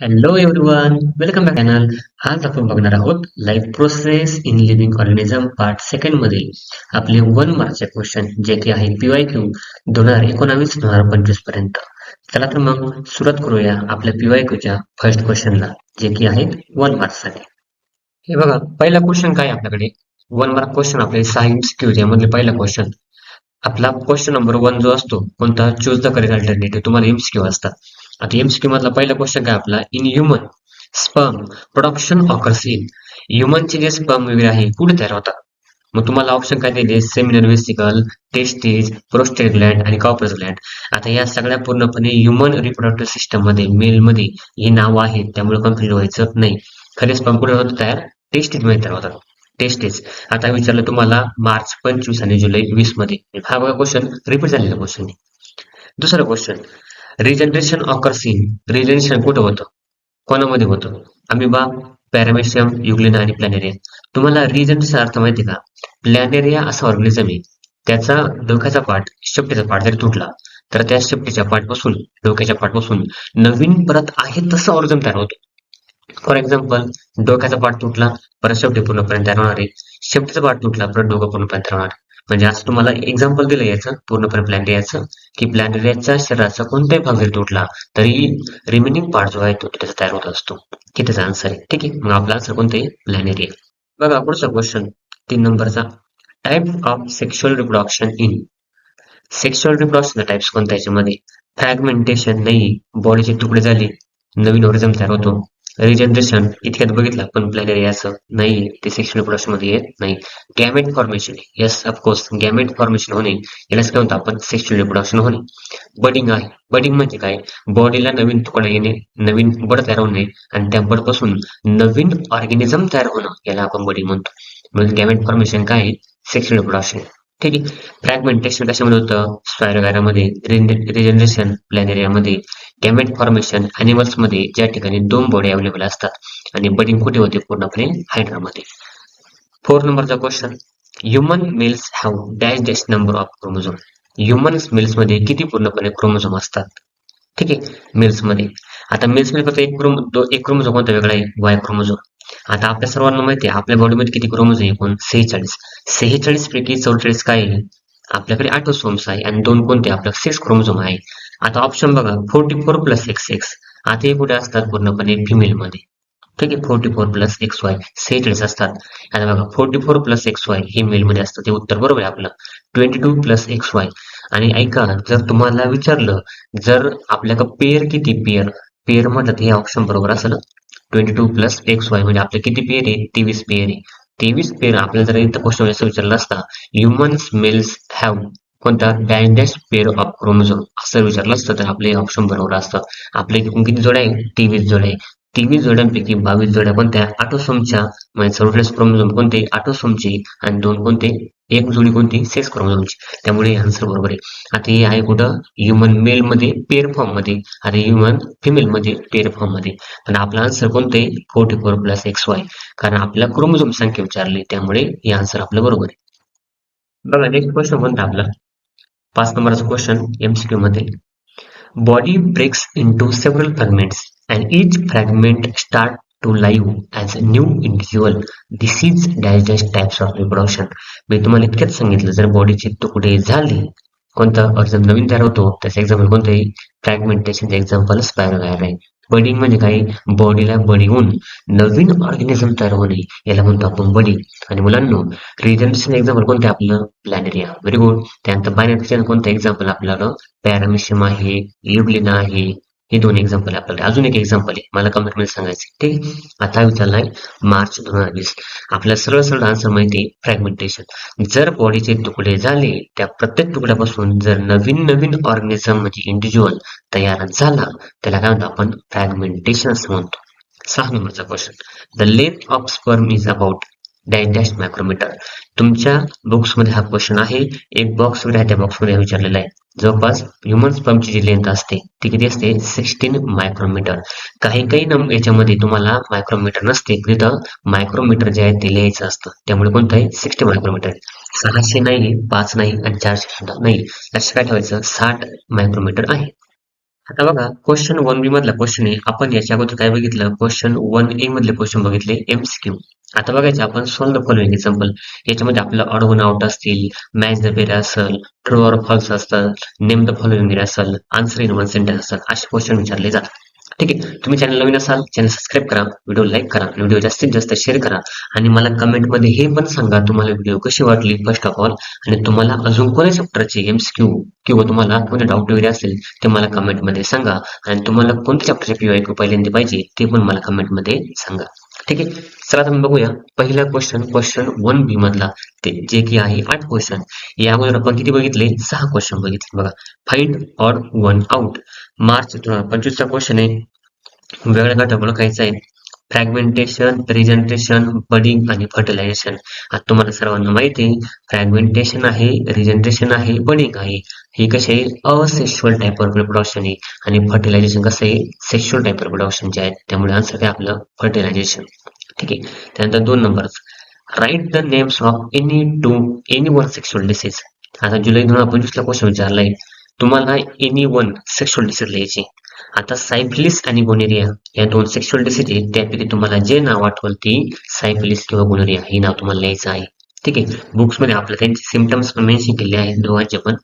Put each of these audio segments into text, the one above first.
Hello everyone, welcome back channel. आज आपण बघणार आहोत life process in living organism part second मध्ये आपले 1 मार्कचे क्वेश्चन जे की आहे PYQ 2019-2025 पर्यंत. चला तर मग सुरुवात करूया आपल्या PYQच्या फर्स्ट क्वेश्चनला, जे की आहे 1 मार्कसाठी. हे बघा, पहिला क्वेश्चन काय आहे आपल्याकडे. 1 मार्क क्वेश्चन आपले सायन्स क्यू यामधले पहिला क्वेश्चन. आपला क्वेश्चन नंबर 1 जो असतो कोणता, चूज द करेक्ट अल्टरनेटिव्ह, तुम्हाला MCQ असतात. आता MCQ मधला पहिला क्वेश्चन काय आपला, in human sperm production occurs in. ह्युमनचे जे स्पर्म वगैरे आहे कुठे तयार होतात. मग तुम्हाला ऑप्शन काय दिले, seminal vesicle, testis, prostate Gland आणि कॉपर्स ग्लँड. आता या सगळ्या पूर्णपणे ह्युमन रिप्रोडक्टिव्ह सिस्टम मध्ये मेल मध्ये ही नाव आहेत, त्यामुळे कन्फ्युज व्हायचं नाही. खरे स्पर्म कुठे होतात तयार, टेस्टिस मध्ये तयार होतात. टेस्टिस. आता विचारलं तुम्हाला मार्च 25 आणि जुलै 20 मध्ये. हा बघा क्वेश्चन रिपीट झालेला क्वेश्चन आहे. दुसरा question, regeneration occurs in. Regeneration कुठं होतं, कोणामध्ये होतं. अमिबा, पॅरामेशियम, युग्लिना आणि प्लॅनेरिया. तुम्हाला रिजनरेशन अर्थ माहिती का. प्लॅनेरिया असा ऑर्गॅनिझम आहे, त्याचा डोक्याचा पार्ट, शेपटीचा पार्ट जरी तुटला तर त्या शेपटीच्या पार्टपासून, डोक्याच्या पार्टपासून नवीन परत आहे तसं ऑर्गन तयार होतो. फॉर एक्झाम्पल, डोक्याचा पार्ट तुटला परत शेपटी पूर्णपणे तयार होणार आहे. शेपटीचा पार्ट तुटला परत डोकं पूर्णपणे तयार होणार. म्हणजे असं तुम्हाला एक्झाम्पल दिलं याचं पूर्णपणे प्लॅनेरियाचं, की प्लॅनेरियाच्या शरीराचा कोणताही भाग जरी तुटला तरी रिमेनिंग पार्ट जो आहे तो त्याचा तयार होत असतो. की त्याचा आन्सर आहे. ठीक आहे, मग आपला आन्सर कोणतं आहे, प्लॅनेरिया. बघा पुढचा क्वेश्चन 3 नंबरचा, type of sexual reproduction in. Sexual reproduction types कोणत्या याच्यामध्ये, फ्रॅगमेंटेशन नाही, बॉडीचे तुकडे झाले नवीन ऑर्गॅनिझम तयार होतो. रिजनरेशन इतक्यात बघितलं पण प्लॅनेरियाचं नाही, ते सेक्शुअल रिप्रोडक्शन मध्ये येत नाही. Gamete formation, yes of course gamete formation होणे यालाच काय म्हणतो आपण, सेक्शुअल रिप्रोडक्शन होणे. बडिंग आहे. बडिंग म्हणजे काय, बॉडीला नवीन तुकडा येणे, नवीन बड तयार होणे आणि त्या बड पासून नवीन ऑर्गॅनिझम तयार होणं, याला आपण बडिंग म्हणतो. म्हणजे गॅमेट फॉर्मेशन काय आहे, सेक्शुअल रिप्रोडक्शन. ठीक आहे. फ्रॅगमेंटेशन कशामध्ये होतं, स्पायरोगायरामध्ये. रिजनरेशन प्लॅनेरियामध्ये. गॅमेट फॉर्मेशन अॅनिमल्स मध्ये, ज्या ठिकाणी 2 बॉडी अवेलेबल असतात. आणि बडिंग कुठे होते, पूर्णपणे हायड्रामध्ये. 4 नंबरचा question, human males have dash dash number of chromosome. Human males मध्ये किती पूर्णपणे क्रोमोझोम असतात. ठीक आहे, मेल्स मध्ये. आता मेल्स मध्ये फक्त एक क्रोमोझोम कोणता वेगळा आहे, वाय क्रोमोझोम. आता आपल्या सर्वांना माहिती आहे आपल्या बॉडीमध्ये किती क्रोमोझोम आहे, एकूण 46. 46 पैकी 44 काय आहे, आपल्याकडे ऑटोसोम्स आहे आणि 2 कोणते, आपल्याकडे 6 क्रोमोझोम आहे. आता ऑप्शन बघा, 44 प्लस XX. आता हे कुठे असतात, पूर्णपणे फिमेल मध्ये. ठीक आहे, 44 प्लस XY 46 असतात. आता बघा, 44 प्लस XY हे मेल मध्ये असतं, ते उत्तर बरोबर आहे आपलं. 22 प्लस XY. आणि ऐका, जर तुम्हाला विचारलं जर आपल्याकडे पेअर किती, पेअर पेअर म्हटलं तर हे ऑप्शन बरोबर असेल. 22 प्लस XY म्हणजे आपले किती पेअर आहे, 23 पेअर आहे. 23 पेअर. आपल्याला जर इथं क्वेश्चन असं विचारलं असता, ह्युमन्स मेल्स हॅव कोणता dash dash pair of chromosome असं विचारलं असतं तर आपले ऑप्शन बरोबर असतं. आपले एकूण किती जोड्या आहे, 23 जोड्या आहे. 23 जोड्यांपैकी 22 जोड्या कोणत्या, ऑटोसोमच्या. म्हणजे 44 क्रोमोझोम कोणते, ऑटोसोमचे. आणि 2 कोणते, एक जोडी कोणती, 6 क्रोमोझोमची. त्यामुळे आन्सर बरोबर आहे. आता हे आहे कुठं, ह्युमन मेल मध्ये पेअर फॉर्म मध्ये आणि ह्युमन फिमेल मध्ये पेअर फॉर्म मध्ये. पण आपला आन्सर कोणतं आहे, 44 प्लस XY. कारण आपल्या क्रोमोझोम संख्या विचारली, त्यामुळे हे आन्सर आपलं बरोबर आहे. बघा नेक्स्ट क्वेश्चन कोणता आपला, 5 नंबरचा क्वेश्चन MCQ मध्ये. Body breaks into several fragments, and each fragment start to live as a new individual. This is dash dash types of reproduction. मी तुम्हाला इतक्यात सांगितलं, जर बॉडीचे तुकडे झाले, कोणता ऑर्गन नवीन तयार होतो, त्याचं एक्झाम्पल कोणतं आहे, फ्रॅगमेंटेशनचं एक्झाम्पल स्पायरोगायर आहे. बडिंग म्हणजे काय, बॉडीला बडी होऊन नवीन ऑर्गॅनिझम तयार होणे, याला म्हणतो आपण बडिंग. आणि मुलांनो, रिजनरेशन एक्झाम्पल कोणतं आहे आपलं, प्लॅनेरिया. Very good. त्यानंतर बायनॅरिशन कोणतं एक्झाम्पल आपल्याला, पॅरामेशियम आहे, युग्लिना आहे. हे 2 एक्झाम्पल आहे आपल्याला. अजून एक एक्झाम्पल आहे, मला कमेंट मध्ये सांगायचं. ठीक आहे. आता विचारलाय मार्च 2020. आपल्याला सरळ सरळ आन्सर माहिती आहे, फ्रॅगमेंटेशन. जर बॉडीचे तुकडे झाले, त्या प्रत्येक तुकड्यापासून जर नवीन नवीन ऑर्गॅनिझम म्हणजे इंडिव्हिज्युअल तयार झाला, त्याला काय म्हणतो आपण, फ्रॅगमेंटेशन असं म्हणतो. 6 नंबरचा question, the length of sperm is about dash dash micrometer. तुमच्या बुक्स मध्ये हा क्वेश्चन आहे. एक बॉक्स वगैरे आहे, त्या बॉक्स मध्ये विचारलेला आहे. जवळपास ह्युमन स्पर्मची जी लेंथ असते ती किती असते, 16 मायक्रोमीटर. काही काही याच्यामध्ये तुम्हाला मायक्रोमीटर नसते, तिथं मायक्रोमीटर जे आहे ते लिहायचं असतं. त्यामुळे कोणतं आहे, 60 मायक्रोमीटर. 600 नाही, 5 नाही आणि 400 सुद्धा नाही. लक्षात काय ठेवायचं, 60 मायक्रोमीटर आहे. आता बघा क्वेश्चन 1B मधला क्वेश्चन आहे. आपण याच्या अगोदर काय बघितलं? क्वेश्चन 1A मधले क्वेश्चन बघितले MCQ. आता बघायचे आपण सॉल्व द फॉलोइंग एक्झाम्पल. याच्यामध्ये आपलं ऑड वन आउट असतील, मॅच द पेअर असेल, ट्रू ऑर फॉल्स असतं, नेम द फॉलोइंग असेल, आन्सर इन वन सेंटेन्स असेल, असे क्वेश्चन विचारले जातात. ठीक आहे. तुम्ही चॅनल नवीन असाल, चॅनल सबस्क्राईब करा, व्हिडिओ लाईक करा, व्हिडिओ जास्तीत जास्त शेअर करा आणि मला कमेंटमध्ये हे पण सांगा तुम्हाला व्हिडिओ कशी वाटली फर्स्ट ऑफ ऑल, आणि तुम्हाला अजून कोणत्या चॅप्टरचे MCQ किंवा तुम्हाला कोणते डाऊट वगैरे असेल ते मला कमेंटमध्ये सांगा, आणि तुम्हाला कोणत्या चॅप्टरचे PYQ पहिल्यांदा पाहिजे ते पण मला कमेंटमध्ये सांगा. ठीक आहे. चला आता बघूया पहिला क्वेश्चन 1B मधला, ते जे की आहे 8 क्वेश्चन. या अगोदर आपण किती बघितले? 6 क्वेश्चन बघितले. बघा, find odd one out. March 2025 चा क्वेश्चन आहे. वेगळ्या गटात ओळखायचा आहे. फ्रॅगमेंटेशन, रिजनरेशन, बडिंग आणि फर्टिलायझेशन. आता तुम्हाला सर्वांना माहिती आहे, फ्रॅगमेंटेशन आहे, रिजनरेशन आहे, बडिंग आहे. हे कसे असेक्शुअल टाईप ऑफ रिप्रोडक्शन आहे, आणि फर्टिलायझेशन कसं आहे सेक्शुअल टाईप ऑफ रिप्रोडक्शन जे आहे. त्यामुळे आन्सर काय आपलं फर्टिलायझेशन. ठीक आहे. त्यानंतर 2 number, write the names of any one sexual disease. आता जुलै 2025 ला क्वेश्चन विचारलाय तुम्हाला एनी वन सेक्शुअल डिसीज लिहायची. आता सायफिलिस आणि गोनेरिया या 2 सेक्शुअल डिसीज आहेत. त्यापैकी तुम्हाला जे नाव आठवल ती सायफिलिस किंवा गोनेरिया हे नाव तुम्हाला लिहायचं आहे. ठीक आहे. बुक्स मध्ये आपल्या त्यांचे सिम्पटम्स पण मेन्शन केले आहेत दोघांचे पण.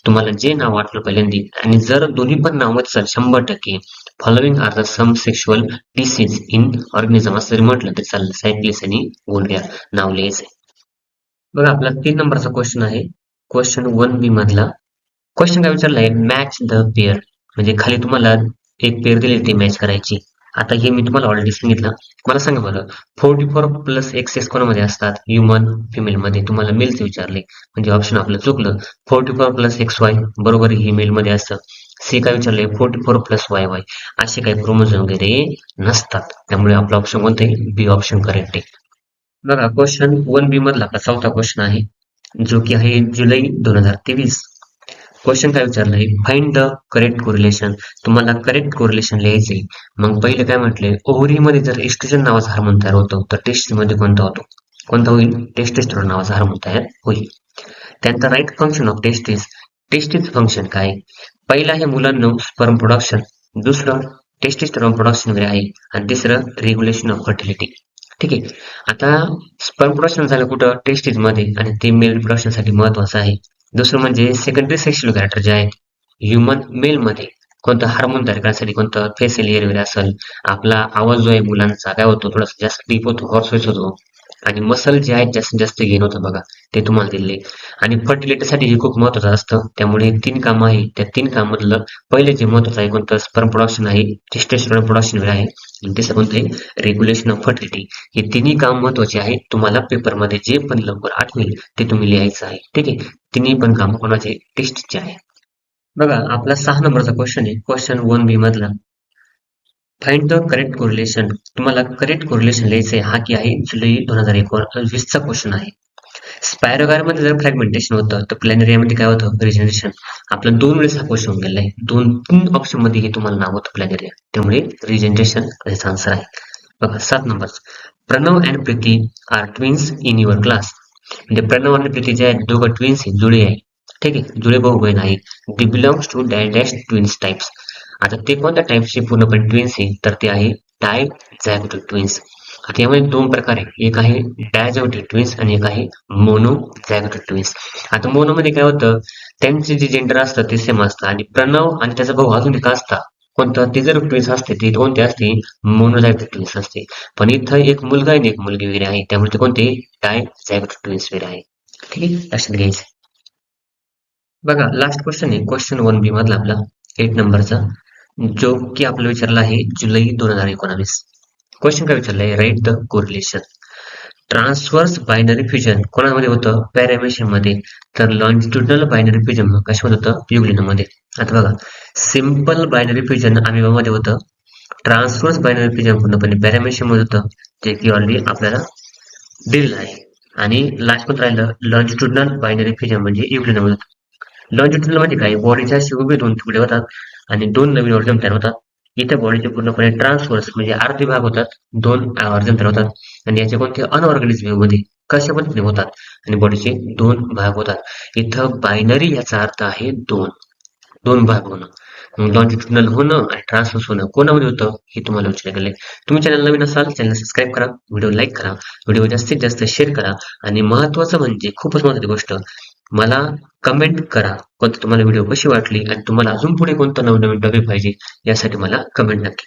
तुम्हाला जे नाव आठवलं पहिल्यांदा, आणि जर दोन्ही पण नाव असेल 100% following are the some sexual disease in organism असं जरी म्हटलं तरी चालेल. सायफिलिस आणि गोनेरिया नाव लिहायचंय. बघा, आपला 3 नंबरचा क्वेश्चन आहे. क्वेश्चन 1B मधला क्वेश्चन काय विचारलाय? Match the pair. म्हणजे खाली तुम्हाला एक पेअर दिली ती मॅच करायची. आता हे मी तुम्हाला ऑलरेडी सांगितलं. मला सांगा बरं, 44 प्लस एक्सेस कोणामध्ये असतात? ह्युमन, फिमेल मध्ये. तुम्हाला मेलचे विचारले म्हणजे ऑप्शन आपलं चुकलं. 44 प्लस XY बरोबर हे मेल मध्ये असतं. सी काय विचारले? 44 प्लस YY. असे काही क्रोमोझोम वगैरे नसतात. त्यामुळे आपला ऑप्शन कोणतं आहे? बी ऑप्शन करेक्ट आहे. बघा, क्वेश्चन 1B मधला आपला चौथा क्वेश्चन आहे, जो की आहे जुलै 2023. क्वेश्चन काय विचारलंय? Find the correct correlation. तुम्हाला करेक्ट कोरिलेशन लिहायचे. मग पहिले काय म्हटले? ओव्हरीमध्ये जर एस्ट्रोजन नावाचा हार्मोन तयार होतो तर टेस्टिसमध्ये कोणता होतो? कोणता होईल? टेस्टोस्टेरोन नावाचा हार्मोन तयार होईल. त्यानंतर write function of testis. Testis function काय? पहिलं आहे मुलांना स्पर्म प्रोडक्शन, दुसरं टेस्टिस्टेरोन प्रोडक्शन वगैरे आहे, आणि तिसरं रेग्युलेशन ऑफ फर्टिलिटी. ठीक आहे. आता स्पर्म प्रोडक्शन झालं कुठं? टेस्टिस मध्ये, आणि ते मेल रिप्रोडक्शन साठी महत्वाचं आहे. दुसरं म्हणजे सेकंडरी सेक्शुअल कॅरेक्टर जे आहेत ह्युमन मेल मध्ये, कोणतं हार्मोन तयार करण्यासाठी, कोणतं फेशियल एअर वगैरे असेल. आपला आवाज जो आहे मुलांचा काय होतो? थोडासा जास्त डीप होतो, हॉर्स होतो, आणि मसल जे आहेत जास्तीत जास्त गेन होतं. बघा, ते तुम्हाला दिले. आणि फर्टिलिटीसाठी हे खूप महत्वाचं असतं. त्यामुळे 3 कामं आहे. त्या 3 कामामधलं पहिले जे महत्वाचं आहे कोणतं? स्पर्म प्रोडक्शन आहे, टेस्टोस्टेरोन प्रोडक्शन आहे, आणि तिसरं कोणतं आहे? Regulation of fertility. हे तिन्ही काम महत्वाचे आहेत. तुम्हाला पेपरमध्ये जे पण लवकर आठवेल ते तुम्ही लिहायचं आहे. ठीक आहे. तिन्ही पण काम कोणाचे? टेस्टचे आहे. बघा, आपला 6 नंबरचा क्वेश्चन आहे. क्वेश्चन 1B मधला, फाइंड द करेक्ट कोरिलेशन. तुम्हाला करेक्ट कोरिलेशन लिहायचंय. हा की आहे जुलै 2021 चा क्वेश्चन आहे. स्पायरोगारमध्ये जर फ्रॅगमेंटेशन होतं तर प्लॅनेरियामध्ये काय होतं? रिजनरेशन. आपला 2 वेळेस हा क्वेश्चन होऊन गेलाय. 2-3 ऑप्शन मध्ये हे तुम्हाला नाव होतं प्लॅनेरिया. त्यामुळे रिजनरेशन याचा आन्सर आहे. बघा, 7 number, Pranav and Preeti are twins in your class. म्हणजे प्रणव आणि प्रीती जे आहेत दोघं ट्विन्स आहेत, जुळे आहे. ठीक आहे, जुळे भाऊ बहीण आहे. They belongs to dash twins types. आता ते कोणत्या टाइप्सचे पूर्णपणे ट्विन्स आहे? तर ते आहे डायझॅगोटिक ट्विन्स. आता यामध्ये 2 प्रकार आहे. एक आहे डायझॅगोटिक ट्विन्स आणि एक आहे मोनोझॅगोटिक ट्विन्स. आता मोनो मध्ये काय होतं? त्यांचे जे जेंडर असतं ते सेम असतं, आणि प्रणव आणि त्याचा भाऊ अजून एक असता. कोणतं? ते जर ट्विन्स असते ती कोणती असते? मोनोझॅगोटिक ट्विन्स असते. पण इथं एक मुलगा आणि एक मुलगी वगैरे आहे, त्यामुळे ते कोणते? डायझॅगोटिक ट्विन्स वगैरे आहे. ठीक आहे, लक्षात घ्यायचं. बघा, लास्ट क्वेश्चन आहे क्वेश्चन 1B मधला आपला 8 नंबरचा, जो की आपला विचारला आहे जुलै 2019. क्वेश्चन काय विचारलाय? Write the correlation. Transverse binary fusion कोणामध्ये होतं? पॅरामेशियम मध्ये. तर लॉन्जिट्युडनल बायनरी फ्युजन कशामध्ये होतं? युग्लिनमध्ये. आता बघा, सिम्पल बायनरी फ्युजन अमिबामध्ये होतं. ट्रान्सव्हर्स बायनरी फ्युजन पूर्णपणे पॅरामेशियम मध्ये होतं, जे की ऑलरेडी आपल्याला दिलेलं आहे. आणि लास्ट पण राहिलं लॉन्जिट्युडनल बायनरी फ्युजन म्हणजे युग्लिनमध्ये होतं. लॉन्जिट्युडनल म्हणजे काय? बॉडीच्या असे उभे 2 तुकडे होतात आणि 2 नवीन ऑर्गन तयार होतात. इथं बॉडीचे पूर्णपणे ट्रान्सव्हर्स म्हणजे अर्धे भाग होतात, 2 ऑर्गन तयार होतात, आणि याचे कोणते? अनऑर्गनाइज्ड व्ह्यू मध्ये कशा पद्धतीने होतात, आणि बॉडीचे 2 भाग होतात. इथं बायनरी याचा अर्थ आहे 2 भाग होणं. लॉन्जिट्युडनल होणं आणि ट्रान्सव्हर्स होणं कोणामध्ये होतं हे तुम्हाला विचारलं गेलंय. तुम्ही चॅनल नवीन असाल चॅनल सबस्क्राईब करा, व्हिडिओ लाईक करा, व्हिडिओ जास्तीत जास्त शेअर करा आणि महत्त्वाचं म्हणजे खूपच महत्त्वाची गोष्ट मला कमेंट करा. तुम्हाला व्हिडिओ कशी वाटली आणि तुम्हाला अजून पुढे कोणतं नवनवीन टॉपिक पाहिजे यासाठी मला कमेंट नक्की